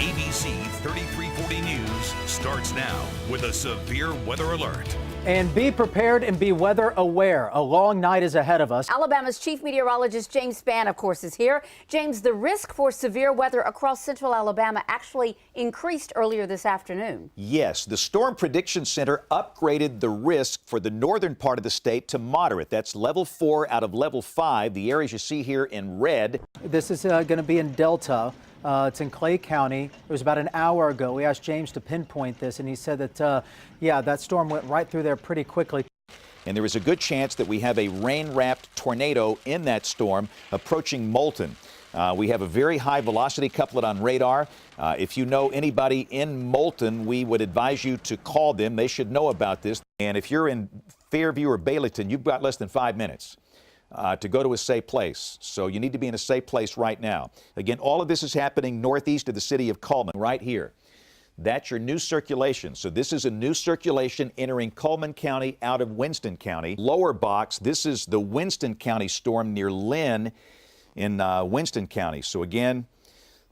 ABC 3340 News starts now with a severe weather alert. And be prepared and be weather aware. A long night is ahead of us. Alabama's chief meteorologist James Spann, of course, is here. James, the risk for severe weather across central Alabama actually increased earlier this afternoon. Yes, the Storm Prediction Center upgraded the risk for the northern part of the state to moderate. That's level 4 out of level 5. The areas you see here in red. This is going to be in Delta. It's in Clay County. It was about an hour ago. We asked James to pinpoint this, and he said that, that storm went right through there pretty quickly. And there is a good chance that we have a rain-wrapped tornado in that storm approaching Moulton. We have a very high velocity couplet on radar. If you know anybody in Moulton, we would advise you to call them. They should know about this. And if you're in Fairview or Baileyton, you've got less than 5 minutes to go to a safe place. So you need to be in a safe place right now. Again, all of this is happening northeast of the city of Cullman, right here. That's your new circulation. So this is a new circulation entering Cullman County out of Winston County. Lower box, this is the Winston County storm near Lynn in Winston County. So again,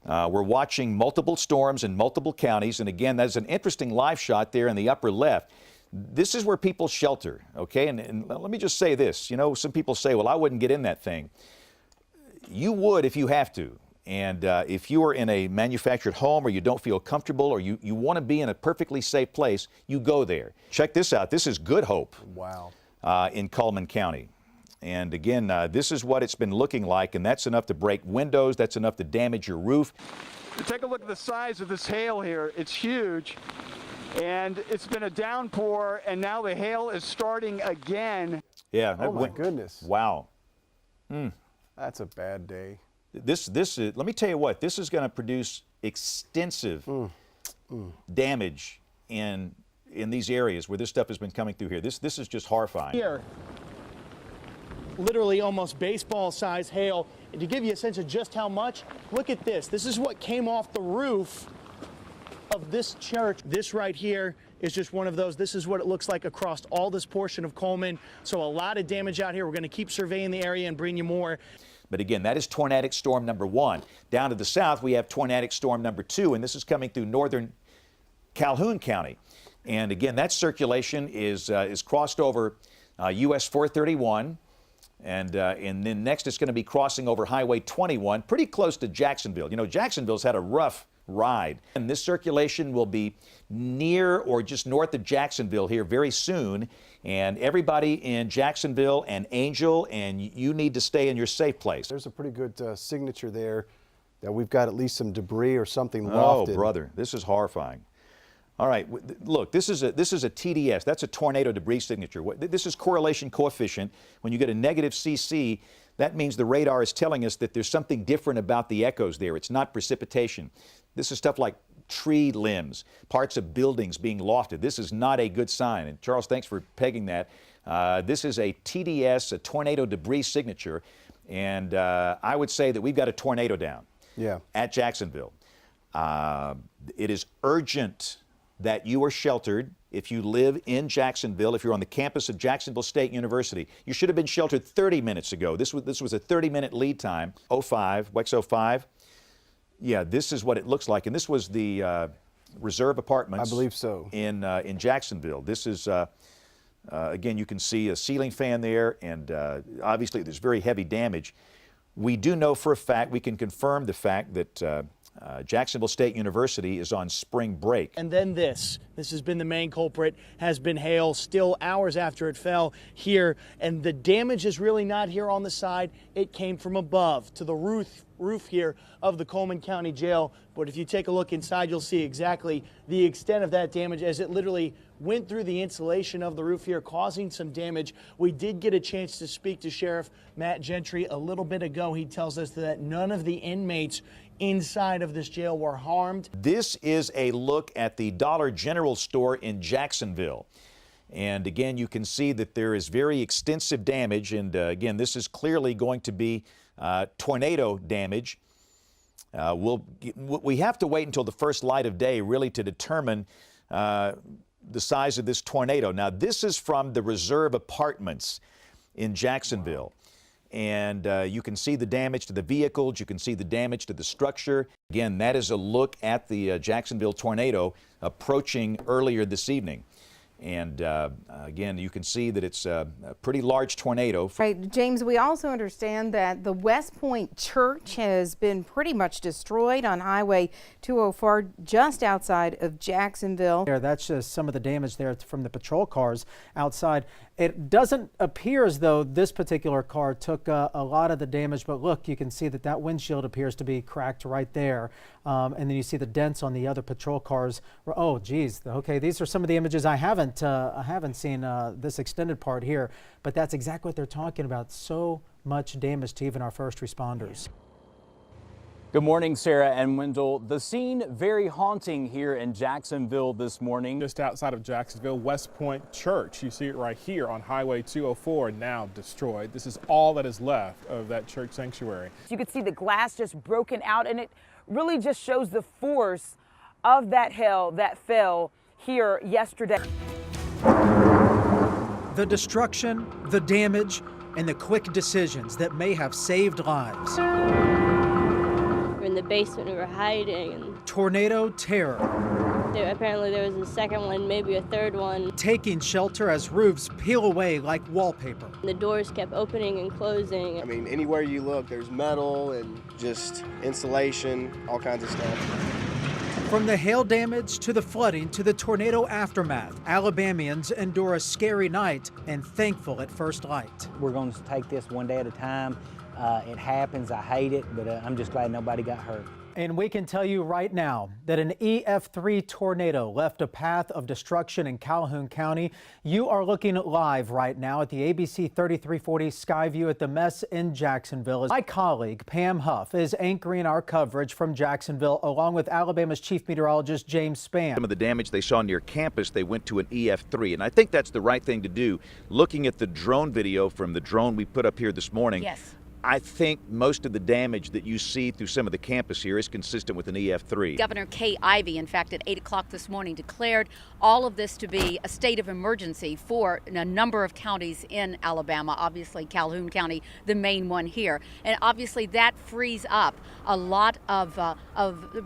we're watching multiple storms in multiple counties. And again, that's an interesting live shot there in the upper left. This is where people shelter, okay? And let me just say this. You know, some people say, well, I wouldn't get in that thing. You would if you have to. And if you are in a manufactured home or you don't feel comfortable or you want to be in a perfectly safe place, you go there. Check this out. This is Good Hope. Wow. In Cullman County. And again, this is what it's been looking like, and that's enough to break windows. That's enough to damage your roof. Take a look at the size of this hail here. It's huge. And it's been a downpour, and now the hail is starting again. Yeah. Oh, my goodness. Wow. That's a bad day. This is, let me tell you what, this is going to produce extensive damage in these areas where this stuff has been coming through here. This is just horrifying. Here, literally almost baseball-sized hail. And to give you a sense of just how much, look at this. This is what came off the roof of this church. This right here is just one of those. This is what it looks like across all this portion of Cullman. So a lot of damage out here. We're going to keep surveying the area and bring you more. But again, that is tornadic storm number 1. Down to the south, we have tornadic storm number 2, and this is coming through northern Calhoun County. And again, that circulation is crossed over US 431. And then next it's going to be crossing over Highway 21, pretty close to Jacksonville. You know, Jacksonville's had a rough ride. And this circulation will be near or just north of Jacksonville here very soon. And everybody in Jacksonville and Angel, and you need to stay in your safe place. There's a pretty good signature there that we've got at least some debris or something lofted. Oh, brother, this is horrifying. All right, look, this is a TDS. That's a tornado debris signature. This is correlation coefficient. When you get a negative CC, that means the radar is telling us that there's something different about the echoes there. It's not precipitation. This is stuff like tree limbs, parts of buildings being lofted. This is not a good sign. And Charles, thanks for pegging that. This is a TDS, a tornado debris signature. And I would say that we've got a tornado down at Jacksonville. It is urgent that you are sheltered if you live in Jacksonville, if you're on the campus of Jacksonville State University. You should have been sheltered 30 minutes ago. This was a 30-minute lead time. 05, WEX 05. Yeah, this is what it looks like. And this was the Reserve Apartments. I believe so. In Jacksonville. This is, again, you can see a ceiling fan there, and obviously there's very heavy damage. We do know for a fact, we can confirm the fact that Jacksonville State University is on spring break. And then this has been the main culprit, has been hail, still hours after it fell here. And the damage is really not here on the side. It came from above to the roof here of the Cullman County Jail. But if you take a look inside, you'll see exactly the extent of that damage as it literally went through the insulation of the roof here, causing some damage. We did get a chance to speak to Sheriff Matt Gentry a little bit ago. He tells us that none of the inmates inside of this jail were harmed. This is a look at the Dollar General store in Jacksonville. And again, you can see that there is very extensive damage. And again, this is clearly going to be tornado damage. We have to wait until the first light of day really to determine the size of this tornado. Now, this is from the Reserve Apartments in Jacksonville. and you can see the damage to the vehicles. You can see the damage to the structure. Again, that is a look at the Jacksonville tornado approaching earlier this evening. And again, you can see that it's a pretty large tornado. Right, James, we also understand that the West Point Church has been pretty much destroyed on Highway 204 just outside of Jacksonville. That's just some of the damage there from the patrol cars outside. It doesn't appear as though this particular car took a lot of the damage, but look, you can see that that windshield appears to be cracked right there. And then you see the dents on the other patrol cars. Oh, geez. Okay, these are some of the images I haven't seen this extended part here, but that's exactly what they're talking about. So much damage to even our first responders. Good morning, Sarah and Wendell. The scene very haunting here in Jacksonville this morning. Just outside of Jacksonville, West Point Church. You see it right here on Highway 204, now destroyed. This is all that is left of that church sanctuary. You could see the glass just broken out, and it really just shows the force of that hail that fell here yesterday. The destruction, the damage, and the quick decisions that may have saved lives. In the basement we were hiding, and Tornado terror. Apparently there was a second one, maybe a third one. Taking shelter as roofs peel away like wallpaper. The doors kept opening and closing. I mean, anywhere you look, there's metal and just insulation, all kinds of stuff. From the hail damage to the flooding to the tornado aftermath, Alabamians endure a scary night and thankful at first light. We're going to take this one day at a time. It happens, I hate it, but I'm just glad nobody got hurt. And we can tell you right now that an EF3 tornado left a path of destruction in Calhoun County. You are looking live right now at the ABC 3340 Skyview at the Mess in Jacksonville. My colleague Pam Huff is anchoring our coverage from Jacksonville along with Alabama's chief meteorologist James Spann. Some of the damage they saw near campus, they went to an EF3, and I think that's the right thing to do. Looking at the drone video from the drone we put up here this morning, Yes. I think most of the damage that you see through some of the campus here is consistent with an EF3. Governor Kay Ivey, in fact, at 8 o'clock this morning, declared all of this to be a state of emergency for a number of counties in Alabama. Obviously, Calhoun County, the main one here. And obviously, that frees up a lot of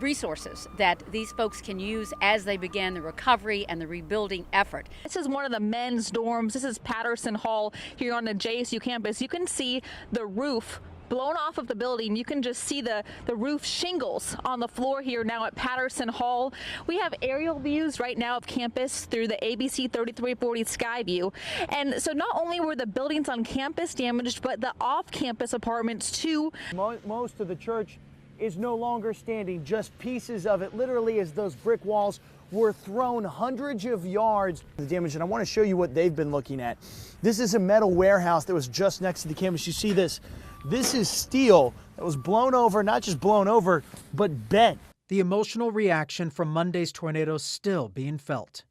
resources that these folks can use as they begin the recovery and the rebuilding effort. This is one of the men's dorms. This is Patterson Hall here on the JSU campus. You can see the roof blown off of the building. You can just see the roof shingles on the floor here now at Patterson Hall. We have aerial views right now of campus through the ABC 3340 Skyview. And so not only were the buildings on campus damaged, but the off-campus apartments too. Most of the church is no longer standing, just pieces of it, literally as those brick walls were thrown hundreds of yards. The damage, and I want to show you what they've been looking at. This is a metal warehouse that was just next to the campus. You see this. This is steel that was blown over, not just blown over, but bent. The emotional reaction from Monday's tornado still being felt.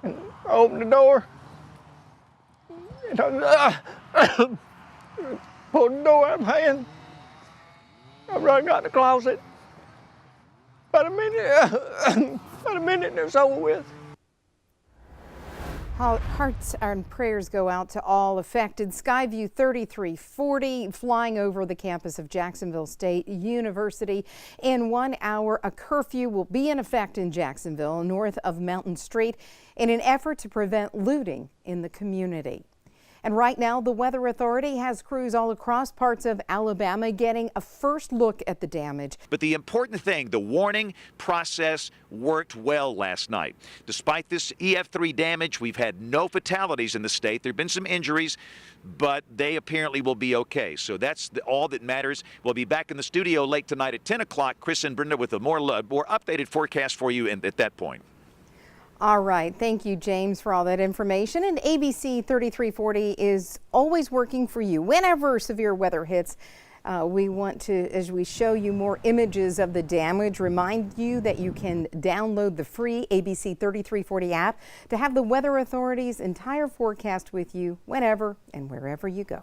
I opened the door. Pulled the door out of my hand. I run out the closet. About a minute and it's over with. Hearts and prayers go out to all affected. Skyview 3340 flying over the campus of Jacksonville State University. In 1 hour, a curfew will be in effect in Jacksonville north of Mountain Street in an effort to prevent looting in the community. And right now, the Weather Authority has crews all across parts of Alabama getting a first look at the damage. But the important thing, the warning process worked well last night. Despite this EF3 damage, we've had no fatalities in the state. There have been some injuries, but they apparently will be okay. So that's all that matters. We'll be back in the studio late tonight at 10 o'clock. Chris and Brenda with a more updated forecast for you at that point. All right. Thank you, James, for all that information. And ABC 3340 is always working for you. Whenever severe weather hits, we want to, as we show you more images of the damage, remind you that you can download the free ABC 3340 app to have the Weather Authority's entire forecast with you whenever and wherever you go.